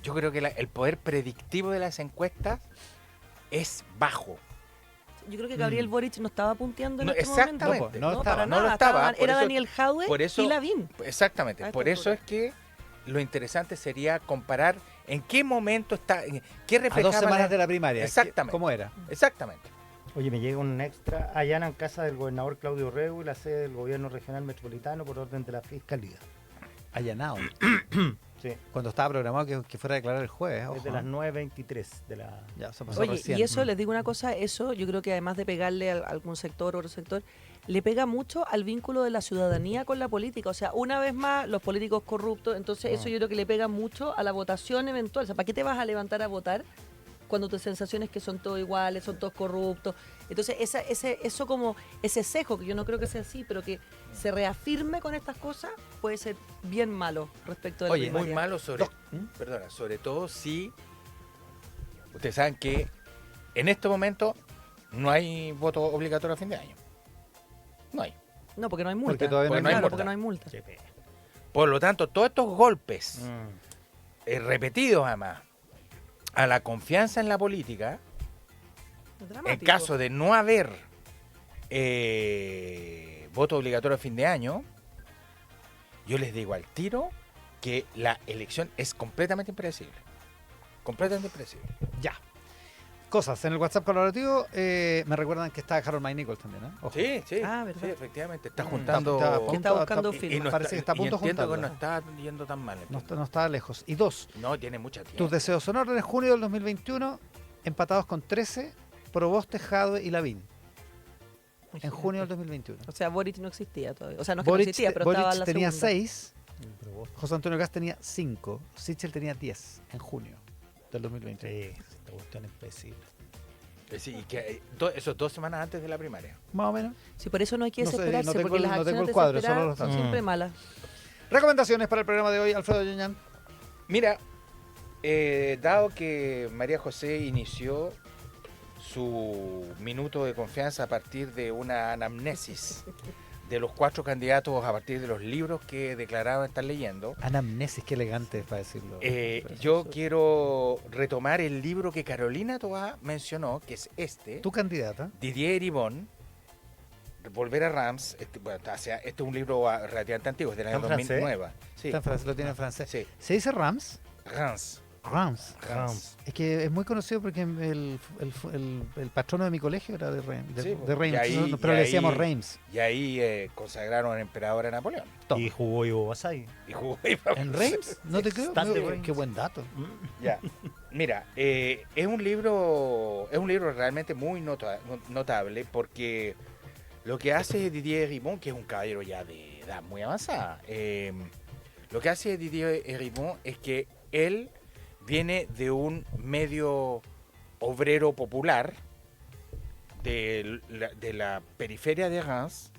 yo creo que el poder predictivo de las encuestas es bajo. Yo creo que Gabriel Boric no estaba punteando en No, este exactamente. momento. No, No, estaba, para no nada. lo estaba, por Era eso- Daniel Jadwe por eso- y Lavín. Exactamente. A Por esta eso es altura. que lo interesante sería comparar en qué momento está, qué A reflejaba 2 semanas de la primaria. Exactamente. ¿Cómo era? Exactamente. Oye, me llega un extra. Allanan casa del gobernador Claudio Rego y la sede del gobierno regional metropolitano por orden de la fiscalía. Allanado. Sí. Cuando estaba programado que fuera a declarar el jueves. Ojo, Es de las 9:23 de la. Ya, eso pasó Oye, recién. y eso, les digo una cosa, eso yo creo que además de pegarle a algún sector o otro sector, le pega mucho al vínculo de la ciudadanía con la política. O sea, una vez más, los políticos corruptos, entonces eso yo creo que le pega mucho a la votación eventual. O sea, ¿para qué te vas a levantar a votar cuando tu sensación es que son todos iguales, son todos corruptos? Entonces, eso como ese sesgo, que yo no creo que sea así, pero que se reafirme con estas cosas, puede ser bien malo respecto de la Oye, Muy primaria. malo sobre todo si ustedes saben que en este momento no hay voto obligatorio a fin de año. No hay. No, porque no hay multa. Porque todavía no hay Claro, multa. porque no hay multa. Por lo tanto, todos estos golpes Mm. repetidos además a la confianza en la política, en Dramático. caso de no haber voto obligatorio a fin de año, yo les digo al tiro que la elección es completamente impredecible. Completamente impredecible. Ya. Cosas. En el WhatsApp colaborativo me recuerdan que está Harold May Nichols también, ¿eh? Ojo. Sí, sí. Ah, ¿verdad? Sí, efectivamente. Está Está- juntando. está a Que punto- está buscando está- firmas. no parece que está a punto de entiendo que no juntarla. está yendo tan mal. No está lejos. Y 2. No, tiene mucha tiempo. Tus deseos son órdenes. Junio del 2021, empatados con 13, Proboste, Jadwe y Lavín. En junio del 2021. O sea, Boric no existía todavía. O sea, no es que no Boric, existía, pero estaba en la tenía segunda. 6, José Antonio Cast tenía 5, Sichel tenía 10 en junio del 2021. Sí, esta cuestión es impredecible. Sí, y que, esos 2 semanas antes de la primaria. Más o menos. Sí, por eso no hay que No sé, desesperarse, no tengo porque el- las no tengo acciones el cuadro, desesperadas solo los son datos. siempre malas. Recomendaciones para el programa de hoy, Alfredo Yoñán. Mira, dado que María José inició su minuto de confianza a partir de una anamnesis de los 4 candidatos a partir de los libros que declararon estar leyendo. Anamnesis, qué elegante para decirlo. Yo quiero retomar el libro que Carolina Toá mencionó, que es ¿Tu candidata? Didier Eribon, Volver a Reims. Este es un libro relativamente antiguo, es del año 2009. Sí. Está en francés, lo tiene en francés. Sí. ¿Se dice Reims? Reims. Reims. Es que es muy conocido porque el patrono de mi colegio era de Reims. Sí, de Reims, ahí, pero le decíamos Reims. Y ahí consagraron al emperador a Napoleón. Toma. Y jugó Ivo Basay. Y jugó ¿En Reims? No te creo. Bastante No, Reims. qué buen dato. Ya. Mira, es un libro realmente muy notable porque lo que hace Didier Eribon, que es un caballero ya de edad muy avanzada, lo que hace Didier Eribon es que él viene de un medio obrero popular de la periferia de Reims,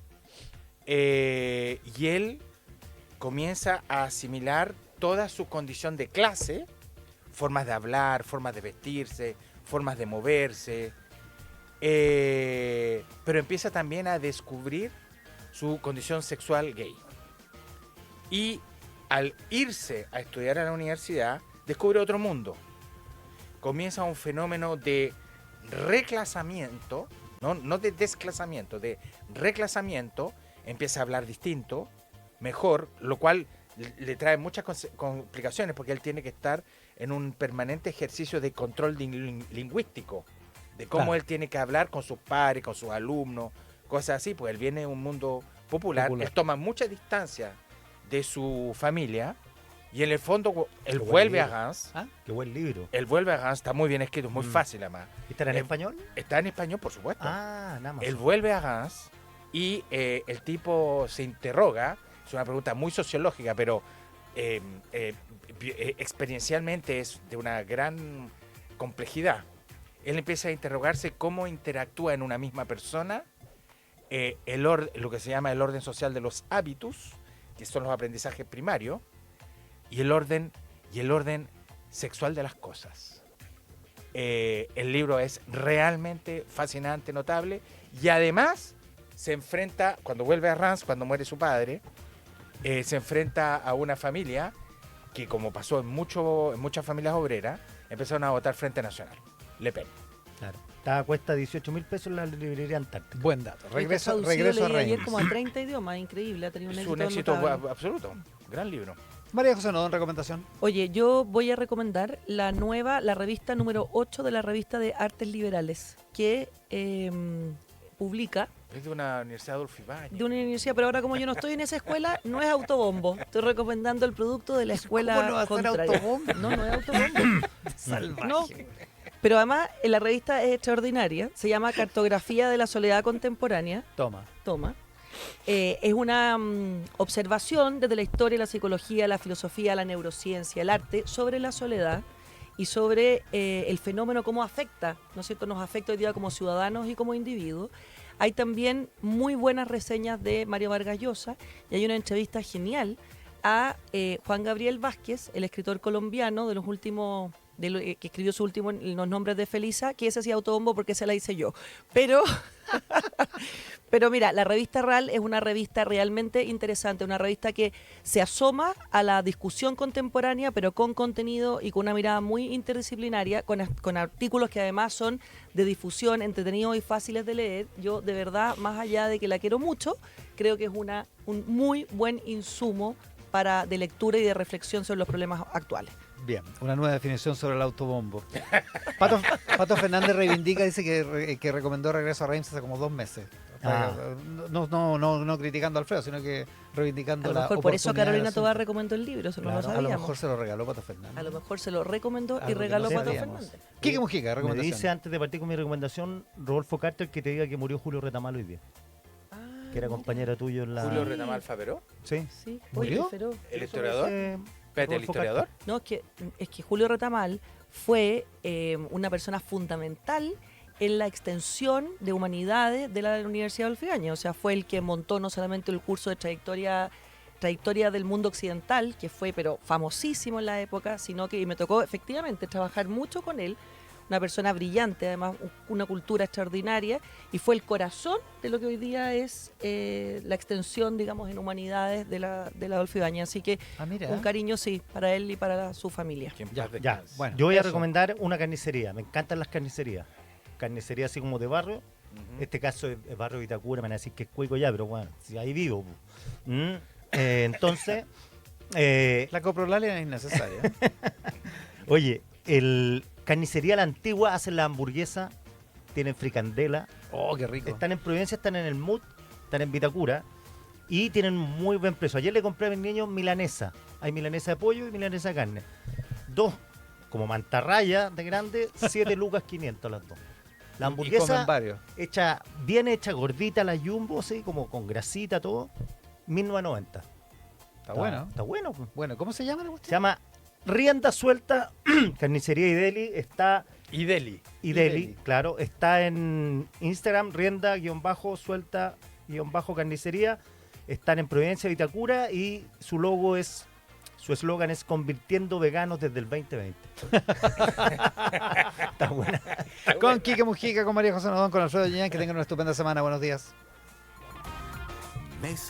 y él comienza a asimilar toda su condición de clase, formas de hablar, formas de vestirse, formas de moverse, pero empieza también a descubrir su condición sexual gay. Y al irse a estudiar a la universidad, descubre otro mundo. Comienza un fenómeno de reclasamiento, no de desclasamiento, de reclasamiento. Empieza a hablar distinto, mejor, lo cual le trae muchas complicaciones porque él tiene que estar en un permanente ejercicio de control lingüístico, de cómo él tiene que hablar con sus pares, con sus alumnos, cosas así, pues él viene de un mundo popular. Él toma mucha distancia de su familia y en el fondo él vuelve a Reims. Qué buen libro. Él vuelve a Reims, está muy bien escrito, es muy fácil además. ¿Estará en español? Está en español, por supuesto. Nada más. Él vuelve a Reims y el tipo se interroga, es una pregunta muy sociológica, pero experiencialmente es de una gran complejidad. Él empieza a interrogarse cómo interactúa en una misma persona lo que se llama el orden social de los hábitos, que son los aprendizajes primarios, y el orden sexual de las cosas. El libro es realmente fascinante, notable, y además se enfrenta, cuando vuelve a Reims, cuando muere su padre, se enfrenta a una familia que, como pasó en muchas familias obreras, empezaron a votar Frente Nacional, Le Pen. Claro. Cuesta 18.000 pesos en la librería Antártica. Buen dato. Regreso a Ayer Reims. como a 30 idiomas, increíble, ha tenido un Es éxito un éxito notable. absoluto, gran libro. María José Nodón, recomendación. Oye, yo voy a recomendar la revista número 8 de la revista de Artes Liberales, que publica Es de una universidad Adolfo Ibáñez. de una universidad, pero ahora como yo no estoy en esa escuela, no es autobombo. Estoy recomendando el producto de la escuela ¿Cómo no va a ser contraria. autobombo? No es autobombo. Salvaje. No. Pero además, la revista es extraordinaria. Se llama Cartografía de la Soledad Contemporánea. Toma. Es una observación desde la historia, la psicología, la filosofía, la neurociencia, el arte, sobre la soledad y sobre el fenómeno, cómo afecta, ¿no es cierto? Nos afecta hoy día como ciudadanos y como individuos. Hay también muy buenas reseñas de Mario Vargas Llosa y hay una entrevista genial a Juan Gabriel Vázquez, el escritor colombiano de los últimos... que escribió su último Los nombres de Felisa, que ese sí autobombo porque se la hice yo. Pero mira, la revista RAL es una revista realmente interesante, una revista que se asoma a la discusión contemporánea, pero con contenido y con una mirada muy interdisciplinaria, con artículos que además son de difusión, entretenidos y fáciles de leer. Yo, de verdad, más allá de que la quiero mucho, creo que es un muy buen insumo de lectura y de reflexión sobre los problemas actuales. Bien, una nueva definición sobre el autobombo. Pato Fernández reivindica, dice que recomendó Regreso a Reims hace como 2 meses. No criticando a Alfredo, sino que reivindicando a lo la mejor por eso oportunidad Carolina del Tobar asunto. recomendó el libro, eso no lo A sabíamos. lo mejor se lo regaló Pato Fernández. A lo mejor se lo recomendó y Algo que regaló no Pato sabíamos. Fernández. Quique Mujica, Me recomendación. dice antes de partir con mi recomendación, Rodolfo Carter, que te diga que murió Julio Retamal hoy día, que era compañero tuyo en la... Julio Retamal Faberó, Sí. Sí, ¿Murió? Oye, pero... el historiador. Espérate, ¿el Rodolfo historiador? No, es que Julio Retamal fue una persona fundamental en la extensión de humanidades de la Universidad de Olfigaña. O sea, fue el que montó no solamente el curso de trayectoria del mundo occidental, que fue pero famosísimo en la época, sino que me tocó efectivamente trabajar mucho con él, una persona brillante, además una cultura extraordinaria, y fue el corazón de lo que hoy día es la extensión, digamos, en humanidades de la Adolfo Ibáñez. Así que un cariño, sí, para él y para su familia. Ya. Bueno, yo voy a recomendar una carnicería. Me encantan las carnicerías. Carnicería así como de barrio. Este caso es barrio Vitacura, me van a decir que es Cuico ya, pero bueno, si ahí vivo. Entonces... la coprolalia es innecesaria. Oye, el carnicería La Antigua hacen la hamburguesa, tienen fricandela. Oh, qué rico. Están en Providencia, están en el MUT, están en Vitacura y tienen muy buen precio. Ayer le compré a mis niños milanesa. Hay milanesa de pollo y milanesa de carne. 2, como mantarraya de grande, 7 lucas 500 las dos. La hamburguesa hecha, bien hecha, gordita, la jumbo, así como con grasita, todo, 1990. Está bueno. Está bueno. Bueno, ¿cómo se llama la cuestión? Se llama Rienda Suelta, Carnicería Ideli. Está... Ideli, claro. Está en Instagram, rienda-suelta-carnicería. Están en Providencia, Vitacura, y su eslogan es convirtiendo veganos desde el 2020. Está buena. Con Quique Mujica, con María José Nodón, con Alfredo Guillén, que tengan una estupenda semana. Buenos días.